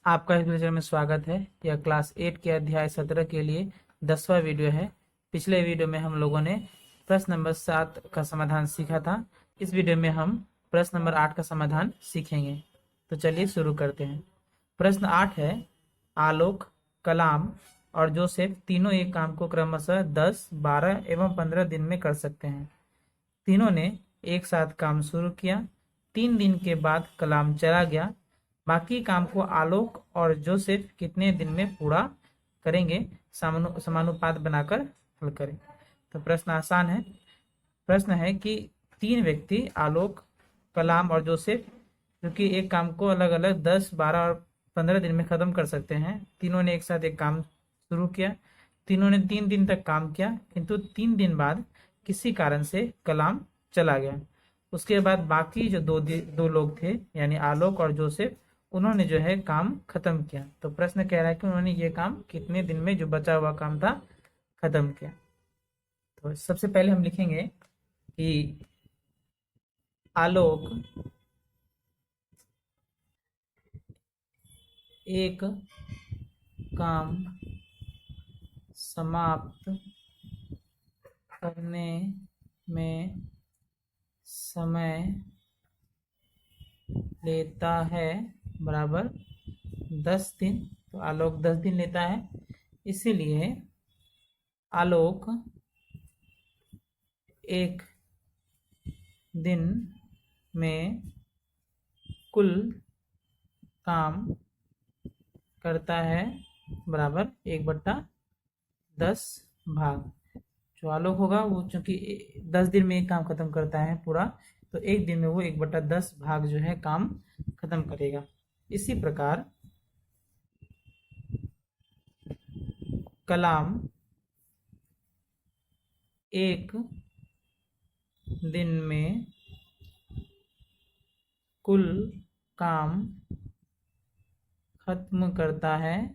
आपका इस लेक्चर में स्वागत है। यह क्लास 8 के अध्याय 17 के लिए 10वां वीडियो है। पिछले वीडियो में हम लोगों ने प्रश्न नंबर 7 का समाधान सीखा था। इस वीडियो में हम प्रश्न नंबर 8 का समाधान सीखेंगे। तो चलिए शुरू करते हैं। प्रश्न 8 है, आलोक, कलाम और जोसेफ तीनों एक काम को क्रमशः 10, 12 एवं 15 दिन में कर सकते हैं। तीनों ने एक साथ काम शुरू किया। 3 दिन के बाद कलाम चला गया। बाकी काम को आलोक और जोसेफ कितने दिन में पूरा करेंगे? समानुपात बनाकर हल करें। तो प्रश्न आसान है। प्रश्न है कि 3 व्यक्ति आलोक, कलाम और जोसेफ जो कि एक काम को अलग अलग 10, 12 और 15 दिन में खत्म कर सकते हैं। तीनों ने एक साथ एक काम शुरू किया। तीनों ने 3 दिन तक काम किया, किंतु 3 दिन बाद किसी कारण से कलाम चला गया। उसके बाद बाकी जो दो लोग थे यानी आलोक और जोसेफ, उन्होंने जो है काम खत्म किया। तो प्रश्न कह रहा है कि उन्होंने ये काम कितने दिन में जो बचा हुआ काम था खत्म किया। तो सबसे पहले हम लिखेंगे कि आलोक एक काम समाप्त करने में समय लेता है बराबर 10 दिन। तो आलोक 10 दिन लेता है, इसीलिए आलोक एक दिन में कुल काम करता है बराबर 1/10 भाग। जो आलोक होगा वो चूंकि 10 दिन में एक काम खत्म करता है पूरा, तो एक दिन में वो 1/10 भाग जो है काम खत्म करेगा। इसी प्रकार कलाम एक दिन में कुल काम खत्म करता है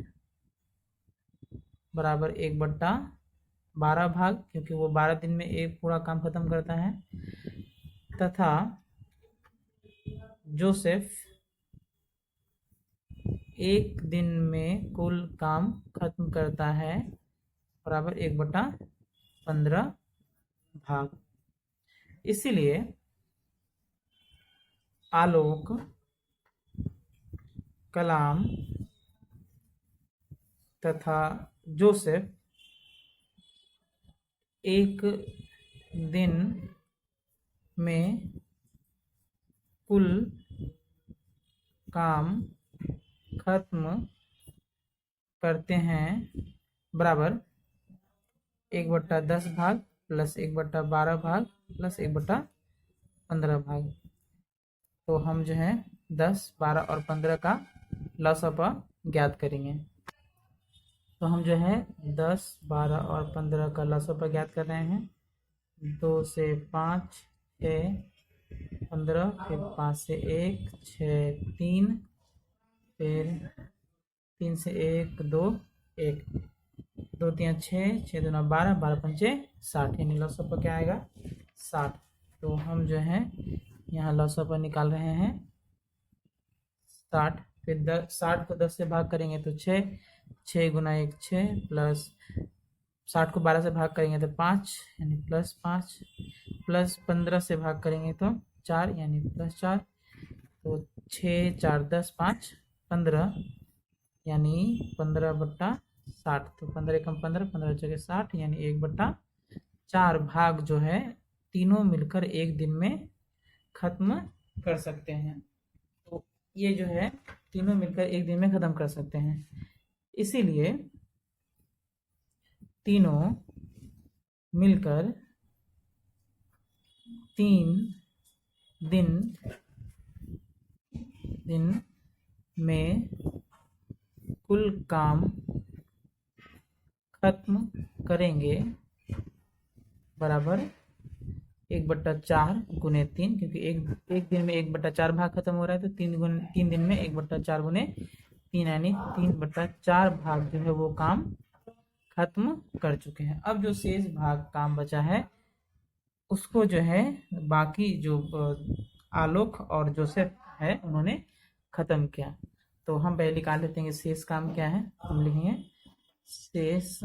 बराबर 1/12 भाग, क्योंकि वो 12 दिन में एक पूरा काम खत्म करता है। तथा जोसेफ एक दिन में कुल काम खत्म करता है बराबर 1/15 भाग। इसीलिए आलोक, कलाम तथा जोसेफ एक दिन में कुल काम खत्म करते हैं बराबर 1/10 भाग प्लस 1/12 भाग प्लस 1/15 भाग। तो हम जो है 10, 12 और 15 का लसाअ ज्ञात करेंगे। तो हम जो है 10, 12 और 15 का लसाअ ज्ञात कर रहे हैं। 2 से 5, 6, 15, फिर 5 से 1, 6, 3, फिर 3 से 1, 2, 1, 2 3 6, 6 दूना 12, 12 पंचे 60, यानी लसाअ क्या आएगा? 60। तो हम जो है यहाँ लसाअ निकाल रहे हैं 60। फिर 60 को 10 से भाग करेंगे तो 6, 6 गुना 1 6, प्लस 60 को 12 से भाग करेंगे तो 5 यानी प्लस 5, प्लस 15 से भाग करेंगे तो 4 यानी प्लस 4। तो 6, 4, 10, 5, 15 यानी 15/60। तो 15 कम 15, 15 जगह 60 यानी 1/4 भाग जो है तीनों मिलकर एक दिन में खत्म कर सकते हैं। तो ये जो है तीनों मिलकर एक दिन में खत्म कर सकते हैं। इसीलिए तीनों मिलकर 3 दिन में कुल काम खत्म करेंगे बराबर 1/4 गुने 3, क्योंकि एक दिन में 1/4 भाग खत्म हो रहा है। तो 3 दिन में 1/4 गुने 3 यानी 3/4 भाग जो है वो काम खत्म कर चुके हैं। अब जो शेष भाग काम बचा है उसको जो है बाकी जो आलोक और जोसेफ है उन्होंने खत्म किया। तो हम पहले निकाल लेते हैं कि शेष काम क्या है। हम लिखेंगे शेष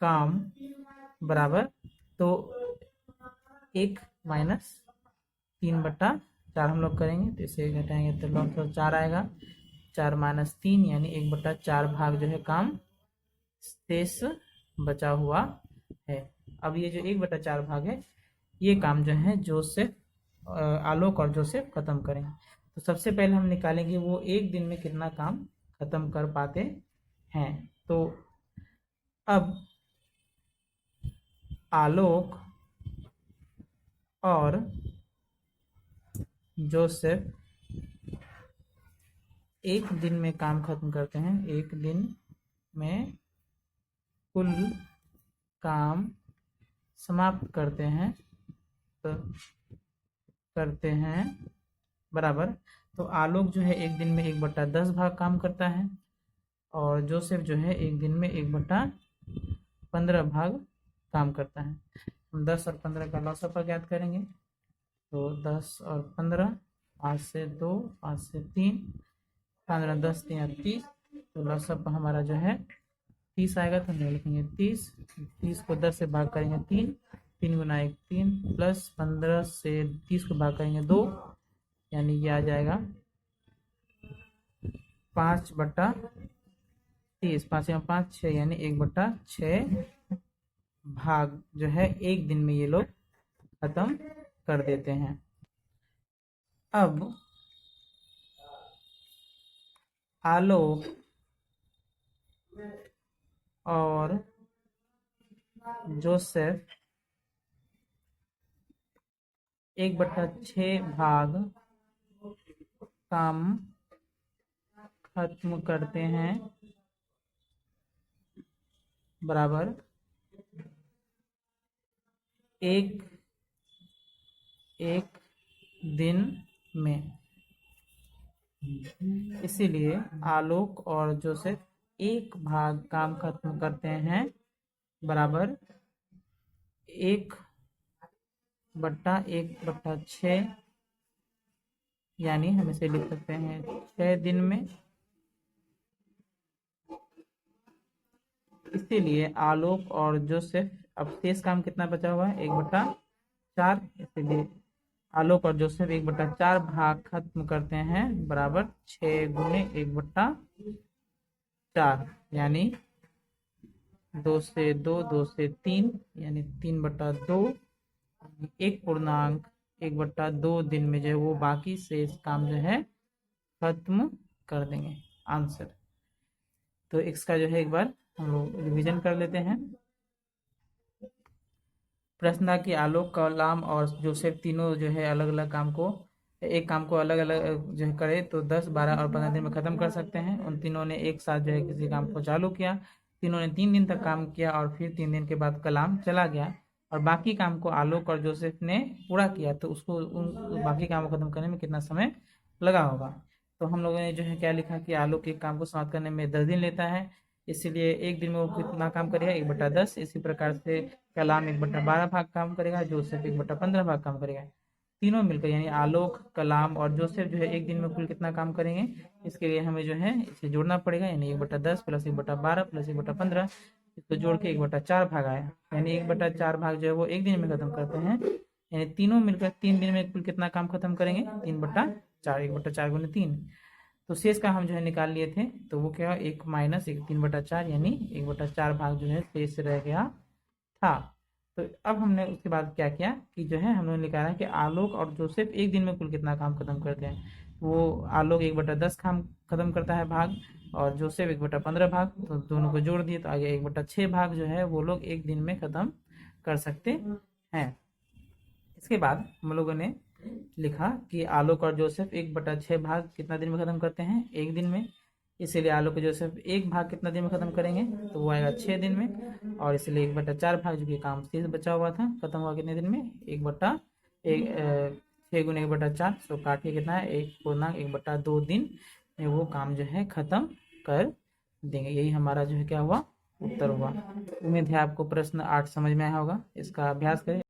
काम बराबर, तो 1 माइनस 3/4 हम लोग करेंगे, तो इसे घटाएंगे तो लॉग 4 आएगा। 4 माइनस 3 यानी 1/4 भाग जो है काम शेष बचा हुआ है। अब ये जो 1/4 भाग है, ये काम जो है जोसेफ आलोक और जोसेफ खत्म करेंगे। तो सबसे पहले हम निकालेंगे वो एक दिन में कितना काम खत्म कर पाते हैं। तो अब आलोक और जोसेफ एक दिन में काम खत्म करते हैं। एक दिन में कुल काम समाप्त करते हैं, तो करते हैं बराबर। तो आलोक जो है एक दिन में 1/10 भाग काम करता है, और जोसेफ जो है एक दिन में 1/15 भाग काम करता है। हम 10 और 15 का लॉसअप ज्ञात करेंगे। तो 10 और 15, 5 से 2, 5 से 3, 15, 10, 3, 30। तो लॉसअप हमारा जो है 30 आएगा। तो हम लिखेंगे 30। 30 को 10 से भाग करेंगे 3, 3 गुना 1 3, प्लस 15 से 30 को भाग करेंगे 2, यानी ये आ जाएगा 5/30। 5 या 5 6, यानी 1/6 भाग जो है एक दिन में ये लोग खत्म कर देते हैं। अब आलोक और जोसेफ 1/6 भाग काम खत्म करते हैं बराबर एक दिन में। इसीलिए आलोक और जोसेफ एक भाग काम खत्म करते हैं बराबर 1/1/6, यानी हम इसे लिख सकते हैं 6 दिन में। इसीलिए आलोक और जोसेफ, अब शेष काम कितना बचा हुआ है 1/4, इसीलिए आलोक और जोसेफ 1/4 भाग खत्म करते हैं बराबर 6 गुने 1/4, यानी 2 से 2, 2 से 3, यानी 3/2, 1/2 दिन में जो है वो बाकी शेष काम जो है खत्म कर देंगे। आंसर तो x का जो है एक बार हम लोग रिवीजन कर लेते हैं। प्रश्न था कि आलोक, कलाम और जोसेफ तीनों जो है अलग अलग काम को, एक काम को अलग अलग जो है करे तो 10, 12 और 15 दिन में ख़त्म कर सकते हैं। उन तीनों ने एक साथ जो है किसी काम को चालू किया, तीनों ने 3 दिन तक काम किया और फिर 3 दिन के बाद कलाम चला गया, और बाकी काम को आलोक और जोसेफ ने पूरा किया। तो उसको उन बाकी काम को ख़त्म करने में कितना समय लगा होगा। तो हम लोगों ने जो है क्या लिखा कि आलोक के काम को समाप्त करने में 10 दिन लेता है, इसीलिए एक दिन में वो कितना काम करेगा 1/10। इसी प्रकार से कलाम 1/12 भाग काम करेगा, जोसेफ 1/15 भाग काम करेगा। तीनों मिलकर यानी आलोक, कलाम और जोसेफ जो है एक दिन में कुल कितना काम करेंगे, इसके लिए हमें जो है इसे जोड़ना पड़ेगा, यानी 1/10 प्लस 1/12 प्लस 1/15, इसको जोड़ के 1/4 भाग आया। यानी 1/4 भाग जो है वो एक दिन में खत्म करते हैं, यानी तीनों मिलकर 3 दिन में कुल कितना काम खत्म करेंगे 3/4, 1/4 गुने 3। तो शेष का हम जो है निकाल लिए थे, तो वो क्या 1 माइनस 1 3/4, यानी 1/4 भाग जो है शेष रह गया था। तो अब हमने उसके बाद क्या किया कि जो है हम लोगों ने निकाला कि आलोक और जोसेफ एक दिन में कुल कितना काम खत्म करते हैं। वो आलोक 1/10 काम खत्म करता है भाग, और जोसेफ 1/15 भाग, तो दोनों को जोड़ दिए तो आगे 1/6 भाग जो है वो लोग एक दिन में खत्म कर सकते हैं। इसके बाद हम लोगों ने लिखा कि आलोक और जोसेफ 1/6 भाग कितना दिन में खत्म करते हैं, एक दिन में। इसीलिए आलोक और जोसेफ एक भाग कितना दिन में खत्म करेंगे, तो वो आएगा 6 दिन में। और इसलिए 1/4 भाग जो कि काम शेष बचा हुआ था खत्म हुआ कितने दिन में 6 गुने 1/4, तो काटिए कितना है 1/2 दिन में वो काम जो है खत्म कर देंगे। यही हमारा जो है क्या हुआ उत्तर हुआ। उम्मीद है आपको प्रश्न 8 समझ में आया होगा। इसका अभ्यास करें।